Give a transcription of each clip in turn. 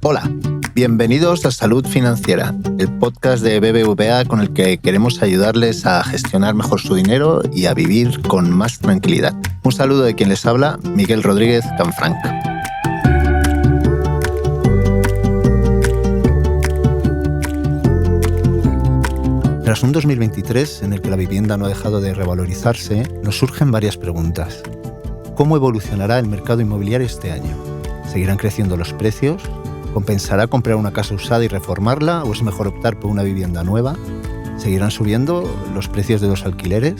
Hola, bienvenidos a Salud Financiera, el podcast de BBVA con el que queremos ayudarles a gestionar mejor su dinero y a vivir con más tranquilidad. Un saludo de quien les habla, Miguel Rodríguez Canfranc. Tras un 2023 en el que la vivienda no ha dejado de revalorizarse, nos surgen varias preguntas. ¿Cómo evolucionará el mercado inmobiliario este año? ¿Seguirán creciendo los precios? ¿Compensará comprar una casa usada y reformarla o es mejor optar por una vivienda nueva? ¿Seguirán subiendo los precios de los alquileres?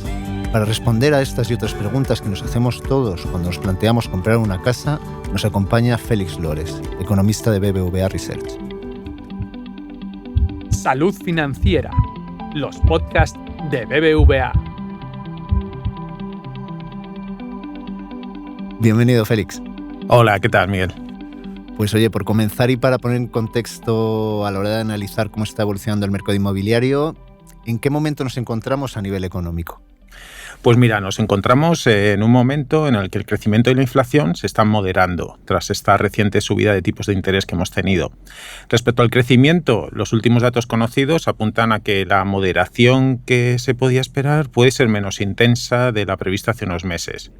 Para responder a estas y otras preguntas que nos hacemos todos cuando nos planteamos comprar una casa, nos acompaña Félix Lores, economista de BBVA Research. Salud Financiera, los podcasts de BBVA. Bienvenido, Félix. Hola, ¿qué tal, Miguel? Pues oye, por comenzar y para poner en contexto a la hora de analizar cómo está evolucionando el mercado inmobiliario, ¿en qué momento nos encontramos a nivel económico? Pues mira, nos encontramos en un momento en el que el crecimiento y la inflación se están moderando tras esta reciente subida de tipos de interés que hemos tenido. Respecto al crecimiento, los últimos datos conocidos apuntan a que la moderación que se podía esperar puede ser menos intensa de la prevista hace unos meses.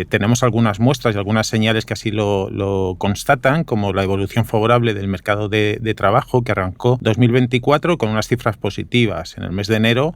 Tenemos algunas muestras y algunas señales que así lo constatan, como la evolución favorable del mercado de trabajo que arrancó 2024 con unas cifras positivas. En el mes de enero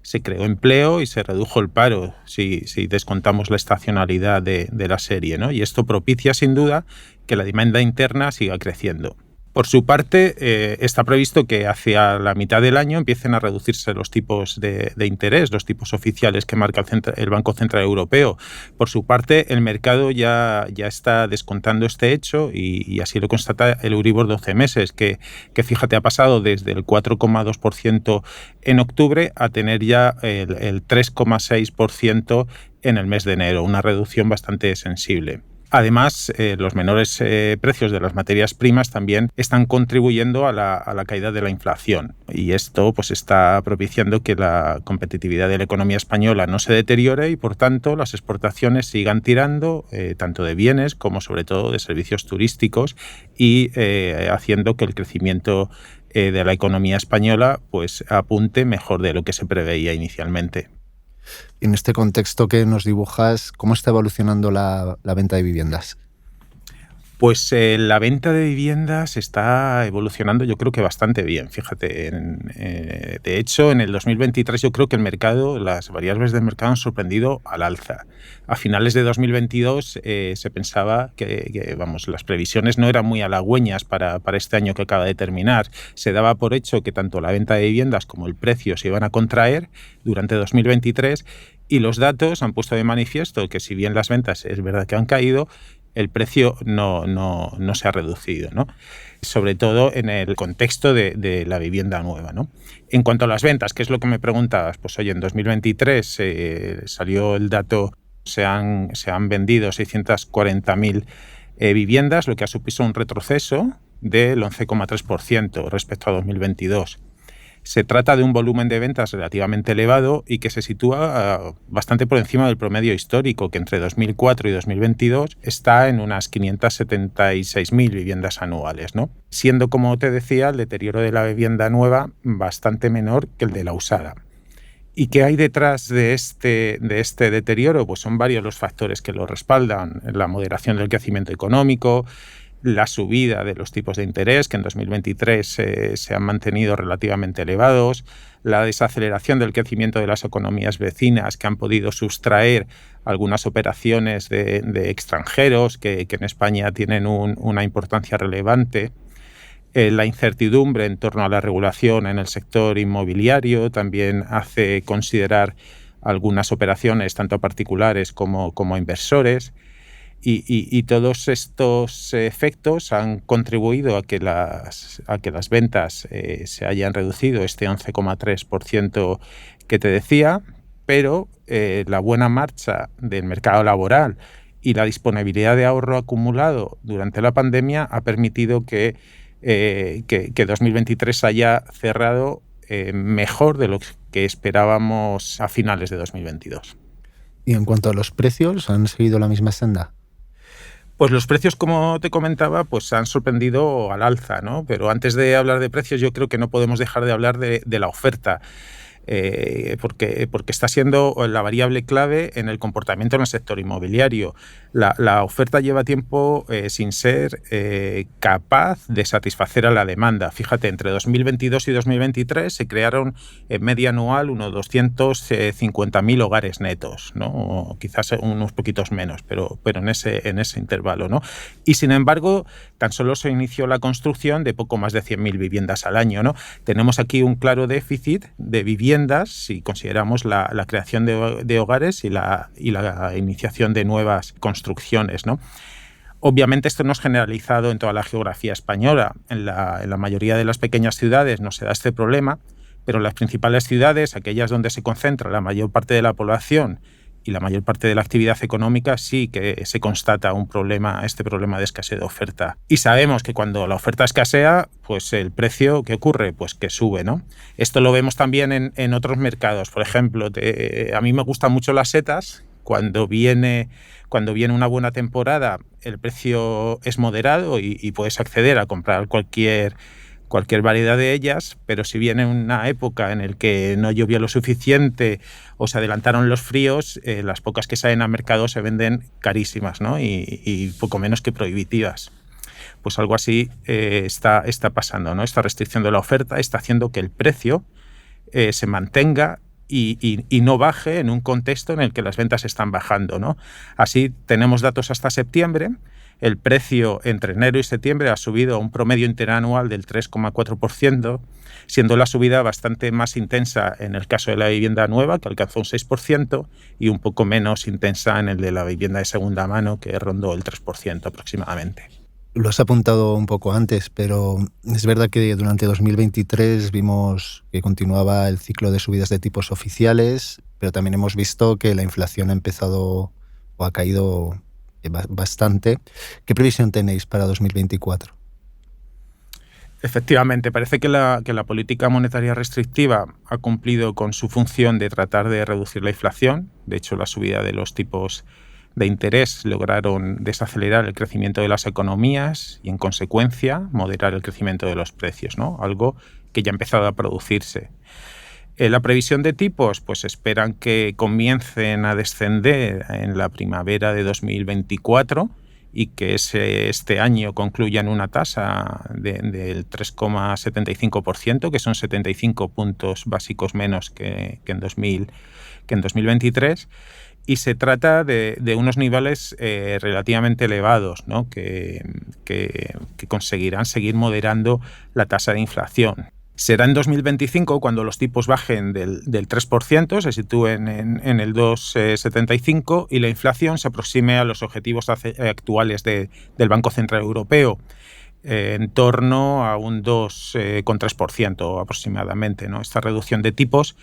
se creó empleo y se redujo el paro, si descontamos la estacionalidad de la serie, ¿no? Y esto propicia sin duda que la demanda interna siga creciendo. Por su parte, está previsto que hacia la mitad del año empiecen a reducirse los tipos de interés, los tipos oficiales que marca el Banco Central Europeo. Por su parte, el mercado ya está descontando este hecho y así lo constata el Euribor 12 meses, que fíjate, ha pasado desde el 4,2% en octubre a tener ya el 3,6% en el mes de enero, una reducción bastante sensible. Además, los menores precios de las materias primas también están contribuyendo a la caída de la inflación y esto pues está propiciando que la competitividad de la economía española no se deteriore y por tanto las exportaciones sigan tirando tanto de bienes como sobre todo de servicios turísticos y haciendo que el crecimiento de la economía española pues apunte mejor de lo que se preveía inicialmente. En este contexto que nos dibujas, ¿cómo está evolucionando la venta de viviendas? Pues la venta de viviendas está evolucionando yo creo que bastante bien, fíjate. De hecho, en el 2023 yo creo que las variables del mercado han sorprendido al alza. A finales de 2022 se pensaba que las previsiones no eran muy halagüeñas para este año que acaba de terminar. Se daba por hecho que tanto la venta de viviendas como el precio se iban a contraer durante 2023 y los datos han puesto de manifiesto que si bien las ventas es verdad que han caído, el precio no se ha reducido, ¿no? Sobre todo en el contexto de la vivienda nueva, ¿no? En cuanto a las ventas, ¿qué es lo que me preguntabas? Pues oye, en 2023 salió el dato, se han vendido 640.000 viviendas, lo que ha supuesto un retroceso del 11,3% respecto a 2022. Se trata de un volumen de ventas relativamente elevado y que se sitúa bastante por encima del promedio histórico, que entre 2004 y 2022 está en unas 576.000 viviendas anuales, ¿no? Siendo, como te decía, el deterioro de la vivienda nueva bastante menor que el de la usada. ¿Y qué hay detrás de este deterioro? Pues son varios los factores que lo respaldan. La moderación del crecimiento económico, la subida de los tipos de interés, que en 2023 se han mantenido relativamente elevados, la desaceleración del crecimiento de las economías vecinas que han podido sustraer algunas operaciones de extranjeros que en España tienen una importancia relevante, la incertidumbre en torno a la regulación en el sector inmobiliario también hace considerar algunas operaciones tanto a particulares como a inversores. Y todos estos efectos han contribuido a que las ventas se hayan reducido este 11,3% que te decía, pero la buena marcha del mercado laboral y la disponibilidad de ahorro acumulado durante la pandemia ha permitido que 2023 haya cerrado mejor de lo que esperábamos a finales de 2022. ¿Y en cuanto a los precios, han seguido la misma senda? Pues los precios, como te comentaba, pues han sorprendido al alza, ¿no? Pero antes de hablar de precios, yo creo que no podemos dejar de hablar de la oferta. Porque está siendo la variable clave en el comportamiento en el sector inmobiliario. La oferta lleva tiempo sin ser capaz de satisfacer a la demanda. Fíjate, entre 2022 y 2023 se crearon en media anual unos 250.000 hogares netos, ¿no? O quizás unos poquitos menos, pero en ese intervalo, ¿no? Y sin embargo, tan solo se inició la construcción de poco más de 100.000 viviendas al año, ¿no? Tenemos aquí un claro déficit de viviendas si consideramos la creación de hogares y la iniciación de nuevas construcciones, ¿no? Obviamente esto no es generalizado en toda la geografía española. En la mayoría de las pequeñas ciudades no se da este problema, pero en las principales ciudades, aquellas donde se concentra la mayor parte de la población y la mayor parte de la actividad económica, sí que se constata este problema de escasez de oferta. Y sabemos que cuando la oferta escasea, pues el precio, ¿qué ocurre? Pues que sube, ¿no? Esto lo vemos también en otros mercados. Por ejemplo, a mí me gustan mucho las setas. Cuando viene una buena temporada, el precio es moderado y puedes acceder a comprar cualquier variedad de ellas, pero si viene una época en la que no llovió lo suficiente o se adelantaron los fríos, las pocas que salen al mercado se venden carísimas, ¿no? y poco menos que prohibitivas. Pues algo así está pasando, ¿no? Esta restricción de la oferta está haciendo que el precio se mantenga y no baje en un contexto en el que las ventas están bajando, ¿no? Así tenemos datos hasta septiembre. El precio entre enero y septiembre ha subido a un promedio interanual del 3,4%, siendo la subida bastante más intensa en el caso de la vivienda nueva, que alcanzó un 6%, y un poco menos intensa en el de la vivienda de segunda mano, que rondó el 3% aproximadamente. Lo has apuntado un poco antes, pero es verdad que durante 2023 vimos que continuaba el ciclo de subidas de tipos oficiales, pero también hemos visto que la inflación ha empezado o ha caído bastante. ¿Qué previsión tenéis para 2024? Efectivamente, parece que la política monetaria restrictiva ha cumplido con su función de tratar de reducir la inflación. De hecho, la subida de los tipos de interés lograron desacelerar el crecimiento de las economías y, en consecuencia, moderar el crecimiento de los precios, ¿no? Algo que ya ha empezado a producirse. La previsión de tipos, pues esperan que comiencen a descender en la primavera de 2024 y que este año concluyan una tasa del 3,75%, que son 75 puntos básicos menos que en 2023. Y se trata de unos niveles relativamente elevados, ¿no? que conseguirán seguir moderando la tasa de inflación. Será en 2025 cuando los tipos bajen del 3%, se sitúen en el 2,75% y la inflación se aproxime a los objetivos actuales del Banco Central Europeo, en torno a un 2,3% aproximadamente, ¿no? Esta reducción de tipos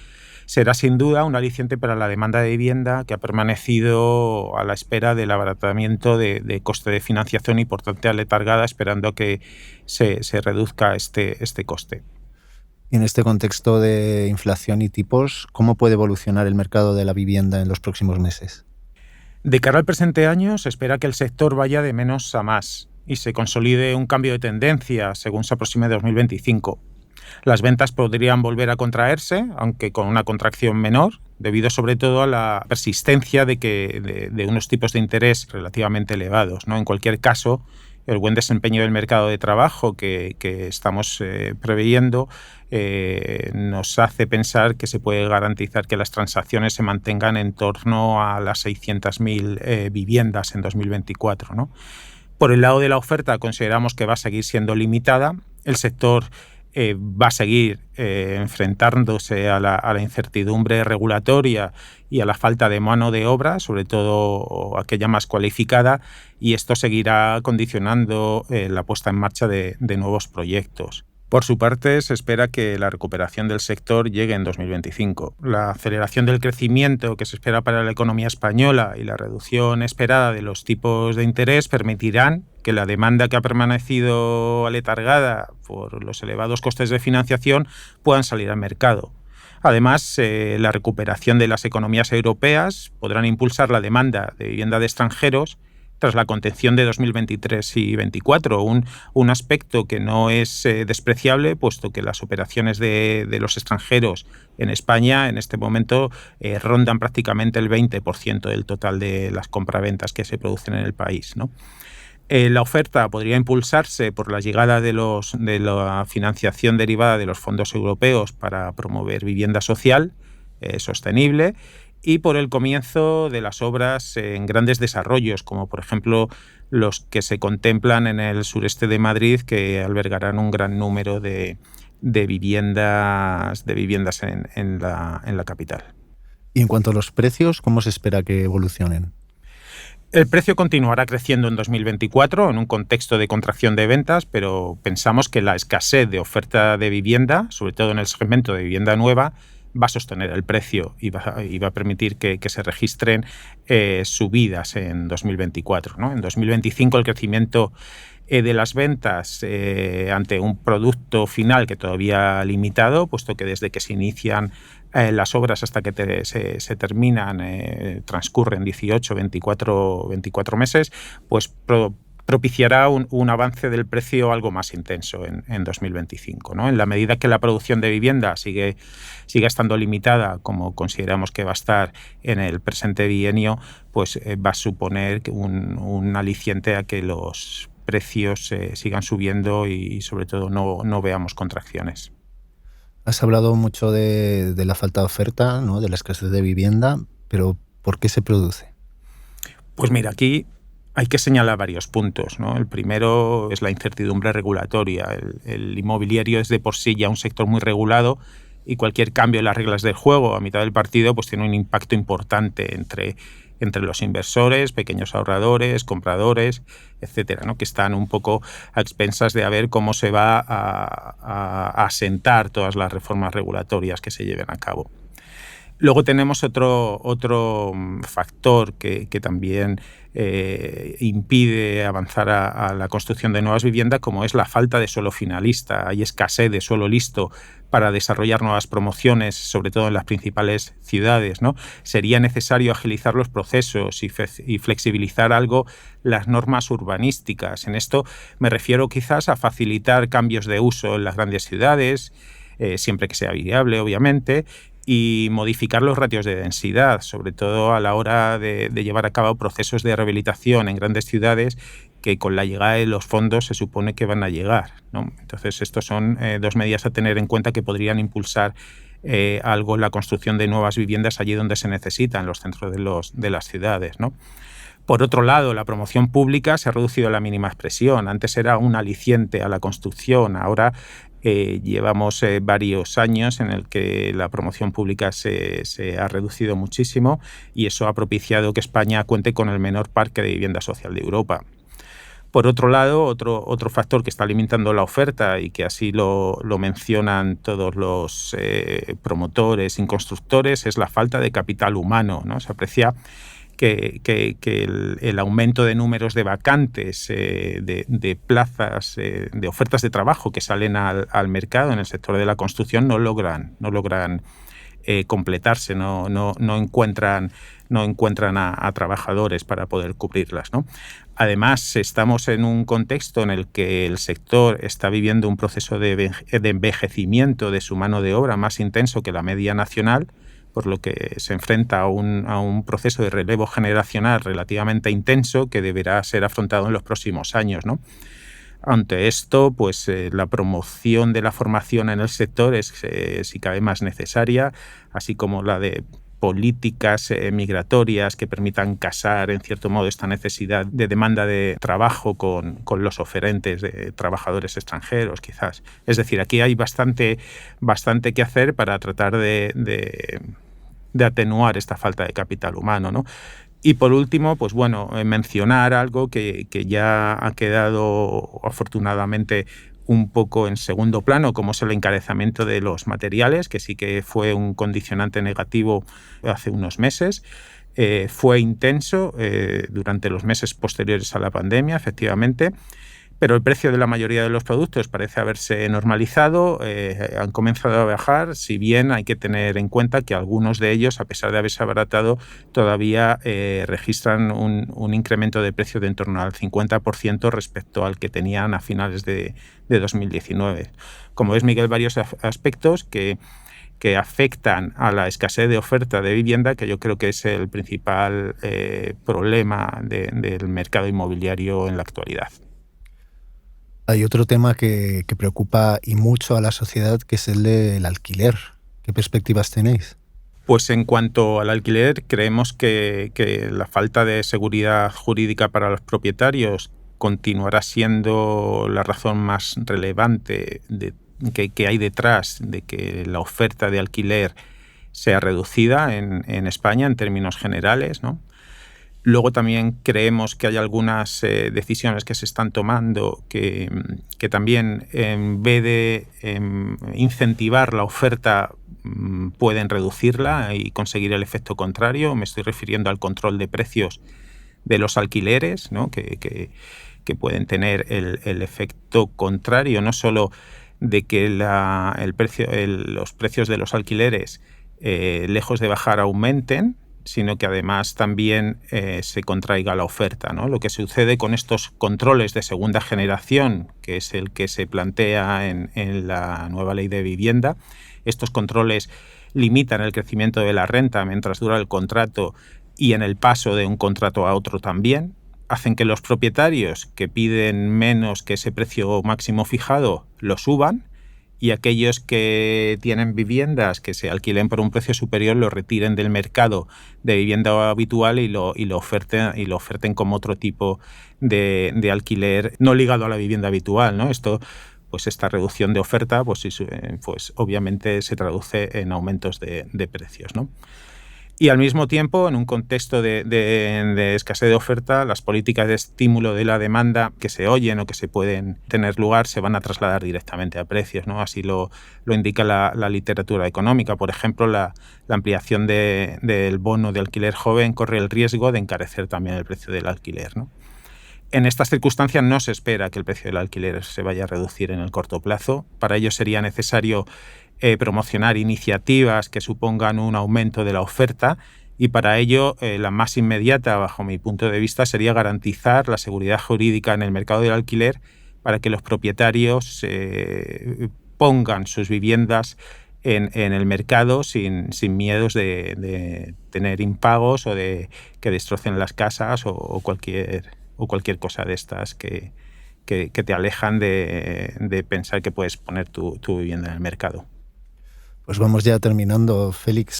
será sin duda un aliciente para la demanda de vivienda, que ha permanecido a la espera del abaratamiento de coste de financiación y por tanto aletargada, esperando que se reduzca este coste. Y en este contexto de inflación y tipos, ¿cómo puede evolucionar el mercado de la vivienda en los próximos meses? De cara al presente año, se espera que el sector vaya de menos a más y se consolide un cambio de tendencia según se aproxime 2025. Las ventas podrían volver a contraerse, aunque con una contracción menor, debido sobre todo a la persistencia de unos tipos de interés relativamente elevados, ¿no? En cualquier caso, el buen desempeño del mercado de trabajo que estamos preveyendo nos hace pensar que se puede garantizar que las transacciones se mantengan en torno a las 600.000 viviendas en 2024, ¿no? Por el lado de la oferta, consideramos que va a seguir siendo limitada. El sector va a seguir enfrentándose a la incertidumbre regulatoria y a la falta de mano de obra, sobre todo aquella más cualificada, y esto seguirá condicionando la puesta en marcha de nuevos proyectos. Por su parte, se espera que la recuperación del sector llegue en 2025. La aceleración del crecimiento que se espera para la economía española y la reducción esperada de los tipos de interés permitirán que la demanda que ha permanecido aletargada por los elevados costes de financiación puedan salir al mercado. Además, la recuperación de las economías europeas podrán impulsar la demanda de vivienda de extranjeros tras la contención de 2023 y 2024. Un aspecto que no es despreciable, puesto que las operaciones de los extranjeros en España en este momento rondan prácticamente el 20% del total de las compraventas que se producen en el país, ¿no? La oferta podría impulsarse por la llegada de la financiación derivada de los fondos europeos para promover vivienda social sostenible, y por el comienzo de las obras en grandes desarrollos, como por ejemplo los que se contemplan en el sureste de Madrid, que albergarán un gran número de viviendas en la capital. Y en cuanto a los precios, ¿cómo se espera que evolucionen? El precio continuará creciendo en 2024 en un contexto de contracción de ventas, pero pensamos que la escasez de oferta de vivienda, sobre todo en el segmento de vivienda nueva, va a sostener el precio y va a permitir que se registren subidas en 2024, ¿no? En 2025 el crecimiento de las ventas ante un producto final que todavía limitado, puesto que desde que se inician las obras hasta que se terminan transcurren 18, 24 meses, pues propiciará un avance del precio algo más intenso en 2025, ¿no? En la medida que la producción de vivienda siga estando limitada, como consideramos que va a estar en el presente bienio, pues va a suponer un aliciente a que los precios sigan subiendo y sobre todo no veamos contracciones. Has hablado mucho de la falta de oferta, ¿no? De la escasez de vivienda, pero ¿por qué se produce? Pues mira, aquí hay que señalar varios puntos, ¿no? El primero es la incertidumbre regulatoria. El inmobiliario es de por sí ya un sector muy regulado y cualquier cambio en las reglas del juego a mitad del partido pues tiene un impacto importante entre los inversores, pequeños ahorradores, compradores, etcétera, ¿no? Que están un poco a expensas de a ver cómo se va a asentar todas las reformas regulatorias que se lleven a cabo. Luego tenemos otro factor que también impide avanzar a la construcción de nuevas viviendas, como es la falta de suelo finalista. Hay escasez de suelo listo para desarrollar nuevas promociones, sobre todo en las principales ciudades, ¿no? Sería necesario agilizar los procesos y flexibilizar algo las normas urbanísticas. En esto me refiero quizás a facilitar cambios de uso en las grandes ciudades, siempre que sea viable, obviamente, y modificar los ratios de densidad, sobre todo a la hora de llevar a cabo procesos de rehabilitación en grandes ciudades que con la llegada de los fondos se supone que van a llegar, ¿no? Entonces, estos son dos medidas a tener en cuenta que podrían impulsar algo la construcción de nuevas viviendas allí donde se necesitan, en los centros de las ciudades, ¿no? Por otro lado, la promoción pública se ha reducido a la mínima expresión. Antes era un aliciente a la construcción, ahora llevamos varios años en el que la promoción pública se ha reducido muchísimo y eso ha propiciado que España cuente con el menor parque de vivienda social de Europa. Por otro lado, otro factor que está limitando la oferta y que así lo mencionan todos los promotores y constructores es la falta de capital humano, ¿no? Se aprecia que el aumento de números de vacantes, de plazas, de ofertas de trabajo que salen al mercado en el sector de la construcción no logran completarse, no encuentran a trabajadores para poder cubrirlas, ¿no? Además, estamos en un contexto en el que el sector está viviendo un proceso de envejecimiento de su mano de obra más intenso que la media nacional, por lo que se enfrenta a un proceso de relevo generacional relativamente intenso que deberá ser afrontado en los próximos años, ¿no? Ante esto, pues la promoción de la formación en el sector es si cabe más necesaria, así como la de políticas migratorias que permitan casar, en cierto modo, esta necesidad de demanda de trabajo con los oferentes de trabajadores extranjeros, quizás. Es decir, aquí hay bastante que hacer para tratar de atenuar esta falta de capital humano, ¿no? Y por último, pues bueno, mencionar algo que ya ha quedado afortunadamente un poco en segundo plano, como es el encarecimiento de los materiales, que sí que fue un condicionante negativo hace unos meses. Fue intenso durante los meses posteriores a la pandemia, efectivamente, Pero el precio de la mayoría de los productos parece haberse normalizado, han comenzado a bajar, si bien hay que tener en cuenta que algunos de ellos, a pesar de haberse abaratado, todavía registran un incremento de precio de en torno al 50% respecto al que tenían a finales de 2019. Como ves, Miguel, varios aspectos que afectan a la escasez de oferta de vivienda, que yo creo que es el principal problema del mercado inmobiliario en la actualidad. Hay otro tema que preocupa y mucho a la sociedad, que es el del alquiler. ¿Qué perspectivas tenéis? Pues en cuanto al alquiler, creemos que la falta de seguridad jurídica para los propietarios continuará siendo la razón más relevante que hay detrás de que la oferta de alquiler sea reducida en España en términos generales, ¿no? Luego también creemos que hay algunas decisiones que se están tomando que también, en vez de incentivar la oferta, pueden reducirla y conseguir el efecto contrario. Me estoy refiriendo al control de precios de los alquileres, ¿no? que pueden tener el efecto contrario, no solo de que los precios de los alquileres, lejos de bajar, aumenten, sino que además también se contraiga la oferta, ¿no? Lo que sucede con estos controles de segunda generación, que es el que se plantea en la nueva ley de vivienda, estos controles limitan el crecimiento de la renta mientras dura el contrato y en el paso de un contrato a otro también, hacen que los propietarios que piden menos que ese precio máximo fijado lo suban, y aquellos que tienen viviendas que se alquilen por un precio superior lo retiren del mercado de vivienda habitual y lo oferten como otro tipo de alquiler no ligado a la vivienda habitual, ¿no? Esta reducción de oferta, pues obviamente se traduce en aumentos de precios, ¿no? Y al mismo tiempo, en un contexto de escasez de oferta, las políticas de estímulo de la demanda que se oyen o que se pueden tener lugar se van a trasladar directamente a precios, ¿no? Así lo indica la literatura económica. Por ejemplo, la ampliación del bono de alquiler joven corre el riesgo de encarecer también el precio del alquiler, ¿no? En estas circunstancias no se espera que el precio del alquiler se vaya a reducir en el corto plazo. Para ello sería necesario promocionar iniciativas que supongan un aumento de la oferta, y para ello la más inmediata, bajo mi punto de vista, sería garantizar la seguridad jurídica en el mercado del alquiler para que los propietarios pongan sus viviendas en el mercado sin miedos de tener impagos o de que destrocen las casas o cualquier cosa de estas que te alejan de pensar que puedes poner tu vivienda en el mercado. Pues vamos ya terminando, Félix.